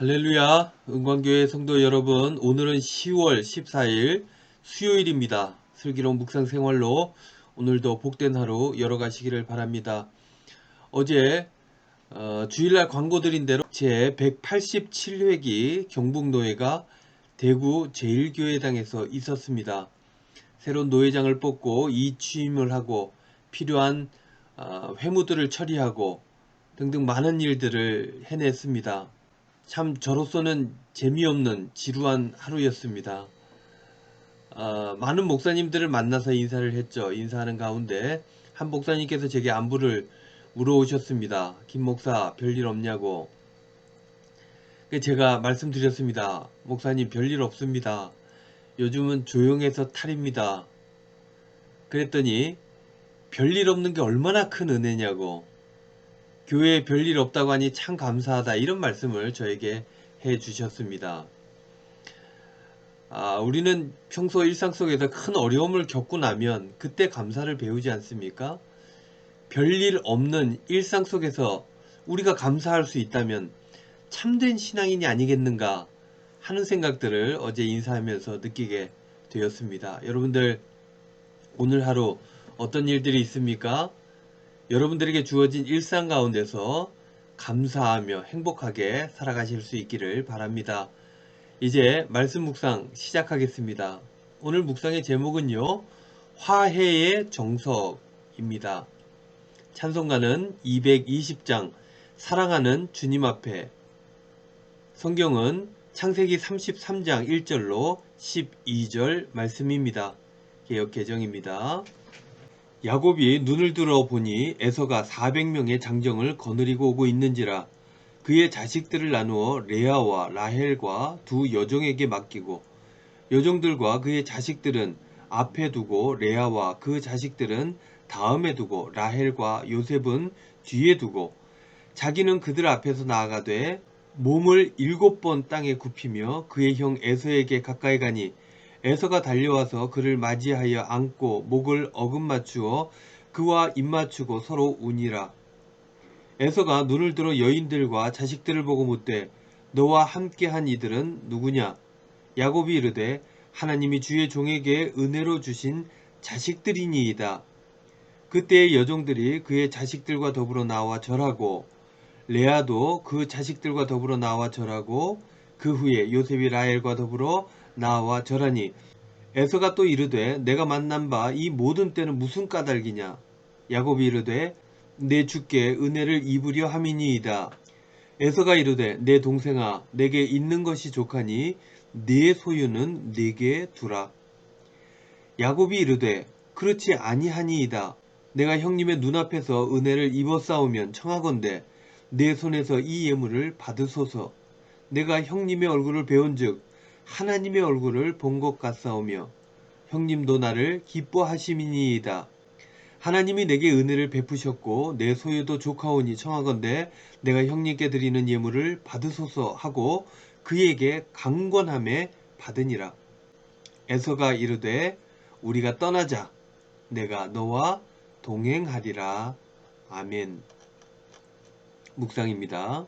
할렐루야, 은광교회 성도 여러분, 오늘은 10월 14일 수요일입니다. 슬기로운 묵상 생활로 오늘도 복된 하루 열어가시기를 바랍니다. 어제 주일날 광고 드린 대로 제 187회기 경북노회가 대구 제1교회당에서 있었습니다. 새로운 노회장을 뽑고 이취임을 하고 필요한 회무들을 처리하고 등등 많은 일들을 해냈습니다. 참 저로서는 재미없는 지루한 하루였습니다. 많은 목사님들을 만나서 인사를 했죠. 인사하는 가운데 한 목사님께서 제게 안부를 물어오셨습니다. 김 목사 별일 없냐고. 제가 말씀드렸습니다. 목사님 별일 없습니다. 요즘은 조용해서 탈입니다. 그랬더니 별일 없는 게 얼마나 큰 은혜냐고, 교회에 별일 없다고 하니 참 감사하다, 이런 말씀을 저에게 해 주셨습니다. 우리는 평소 일상 속에서 큰 어려움을 겪고 나면 그때 감사를 배우지 않습니까? 별일 없는 일상 속에서 우리가 감사할 수 있다면 참된 신앙인이 아니겠는가 하는 생각들을 어제 인사하면서 느끼게 되었습니다. 여러분들, 오늘 하루 어떤 일들이 있습니까? 여러분들에게 주어진 일상 가운데서 감사하며 행복하게 살아가실 수 있기를 바랍니다. 이제 말씀 묵상 시작하겠습니다. 오늘 묵상의 제목은요, 화해의 정석입니다. 찬송가는 220장 사랑하는 주님 앞에, 성경은 창세기 33장 1절로 12절 말씀입니다. 개역 개정입니다. 야곱이 눈을 들어 보니 에서가 400명의 장정을 거느리고 오고 있는지라. 그의 자식들을 나누어 레아와 라헬과 두 여종에게 맡기고, 여종들과 그의 자식들은 앞에 두고 레아와 그 자식들은 다음에 두고 라헬과 요셉은 뒤에 두고, 자기는 그들 앞에서 나아가되 몸을 7번 땅에 굽히며 그의 형 에서에게 가까이 가니, 에서가 달려와서 그를 맞이하여 안고 목을 어금맞추어 그와 입맞추고 서로 우니라. 에서가 눈을 들어 여인들과 자식들을 보고 묻되, 너와 함께한 이들은 누구냐? 야곱이 이르되, 하나님이 주의 종에게 은혜로 주신 자식들이니이다. 그때의 여종들이 그의 자식들과 더불어 나와 절하고, 레아도 그 자식들과 더불어 나와 절하고, 그 후에 요셉이 라헬과 더불어 나와 절하니, 에서가 또 이르되, 내가 만난 바 이 모든 때는 무슨 까닭이냐? 야곱이 이르되, 내 주께 은혜를 입으려 함이니이다. 에서가 이르되, 내 동생아, 내게 있는 것이 족하니 네 소유는 내게 두라. 야곱이 이르되, 그렇지 아니하니이다. 내가 형님의 눈앞에서 은혜를 입었사오면 청하건대 내 손에서 이 예물을 받으소서. 내가 형님의 얼굴을 배운즉 하나님의 얼굴을 본 것 같사오며 형님도 나를 기뻐하심이니이다. 하나님이 내게 은혜를 베푸셨고 내 소유도 족하오니 청하건대 내가 형님께 드리는 예물을 받으소서 하고 그에게 강권함에 받으니라. 에서가 이르되, 우리가 떠나자. 내가 너와 동행하리라. 아멘. 묵상입니다.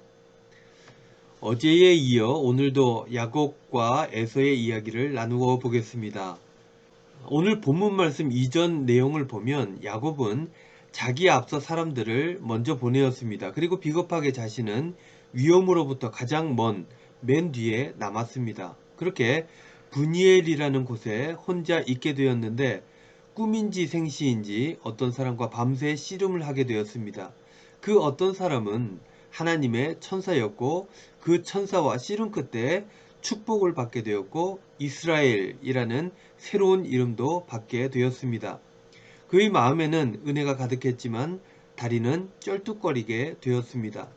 어제에 이어 오늘도 야곱과 에서의 이야기를 나누어 보겠습니다. 오늘 본문 말씀 이전 내용을 보면 야곱은 자기 앞서 사람들을 먼저 보내었습니다. 그리고 비겁하게 자신은 위험으로부터 가장 맨 뒤에 남았습니다. 그렇게 브니엘이라는 곳에 혼자 있게 되었는데, 꿈인지 생시인지 어떤 사람과 밤새 씨름을 하게 되었습니다. 그 어떤 사람은 하나님의 천사였고, 그 천사와 씨름 끝에 축복을 받게 되었고 이스라엘이라는 새로운 이름도 받게 되었습니다. 그의 마음에는 은혜가 가득했지만 다리는 쩔뚝거리게 되었습니다.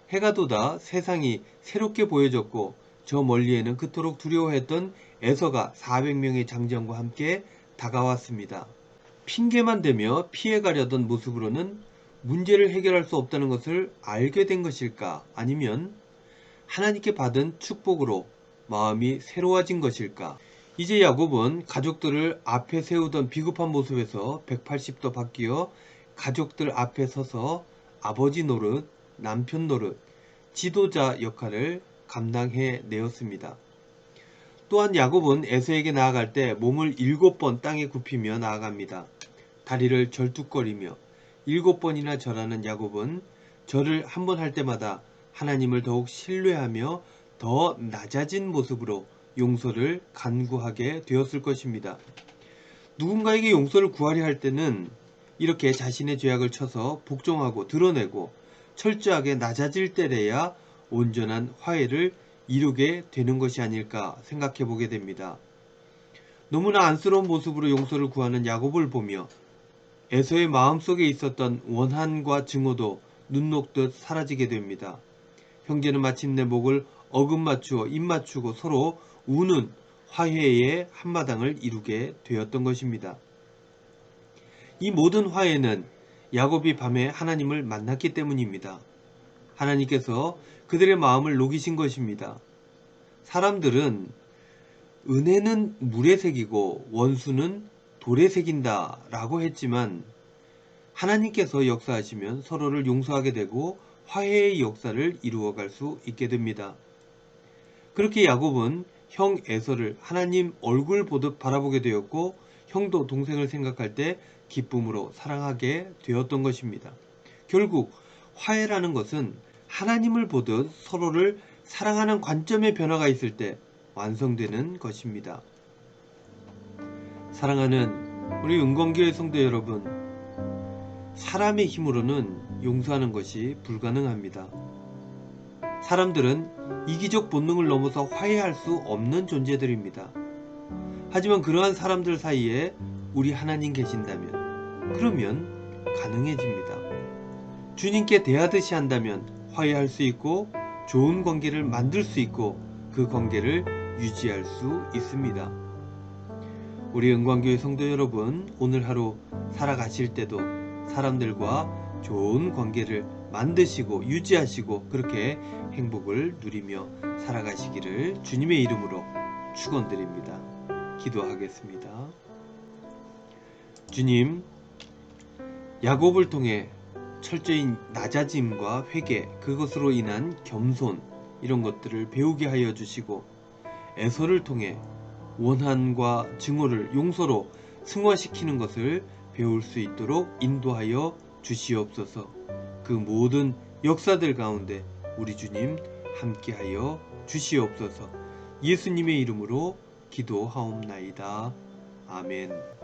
해가 돋아 세상이 새롭게 보여졌고 저 멀리에는 그토록 두려워했던 에서가 400명의 장정과 함께 다가왔습니다. 핑계만 대며 피해가려던 모습으로는 문제를 해결할 수 없다는 것을 알게 된 것일까? 아니면 하나님께 받은 축복으로 마음이 새로워진 것일까? 이제 야곱은 가족들을 앞에 세우던 비겁한 모습에서 180도 바뀌어 가족들 앞에 서서 아버지 노릇, 남편 노릇, 지도자 역할을 감당해 내었습니다. 또한 야곱은 에서에게 나아갈 때 몸을 7번 땅에 굽히며 나아갑니다. 다리를 절뚝거리며 7번이나 절하는 야곱은 절을 한 번 할 때마다 하나님을 더욱 신뢰하며 더 낮아진 모습으로 용서를 간구하게 되었을 것입니다. 누군가에게 용서를 구하려 할 때는 이렇게 자신의 죄악을 쳐서 복종하고 드러내고 철저하게 낮아질 때래야 온전한 화해를 이루게 되는 것이 아닐까 생각해 보게 됩니다. 너무나 안쓰러운 모습으로 용서를 구하는 야곱을 보며 에서의 마음속에 있었던 원한과 증오도 눈 녹듯 사라지게 됩니다. 형제는 마침내 목을 어금 맞추어 입 맞추고 서로 우는 화해의 한마당을 이루게 되었던 것입니다. 이 모든 화해는 야곱이 밤에 하나님을 만났기 때문입니다. 하나님께서 그들의 마음을 녹이신 것입니다. 사람들은 은혜는 물에 새기고 원수는 돌에 새긴다 라고 했지만 하나님께서 역사하시면 서로를 용서하게 되고 화해의 역사를 이루어갈 수 있게 됩니다. 그렇게 야곱은 형 에서를 하나님 얼굴 보듯 바라보게 되었고 형도 동생을 생각할 때 기쁨으로 사랑하게 되었던 것입니다. 결국 화해라는 것은 하나님을 보듯 서로를 사랑하는 관점의 변화가 있을 때 완성되는 것입니다. 사랑하는 우리 은광교회 성도 여러분, 사람의 힘으로는 용서하는 것이 불가능합니다. 사람들은 이기적 본능을 넘어서 화해할 수 없는 존재들입니다. 하지만 그러한 사람들 사이에 우리 하나님 계신다면 그러면 가능해집니다. 주님께 대하듯이 한다면 화해할 수 있고 좋은 관계를 만들 수 있고 그 관계를 유지할 수 있습니다. 우리 은광교회 성도 여러분, 오늘 하루 살아가실 때도 사람들과 좋은 관계를 만드시고 유지하시고 그렇게 행복을 누리며 살아가시기를 주님의 이름으로 축원드립니다. 기도하겠습니다. 주님, 야곱을 통해 철저히 낮아짐과 회개, 그것으로 인한 겸손 이런 것들을 배우게 하여 주시고 에서를 통해 원한과 증오를 용서로 승화시키는 것을 배울 수 있도록 인도하여 주시옵소서. 그 모든 역사들 가운데 우리 주님 함께하여 주시옵소서. 예수님의 이름으로 기도하옵나이다. 아멘.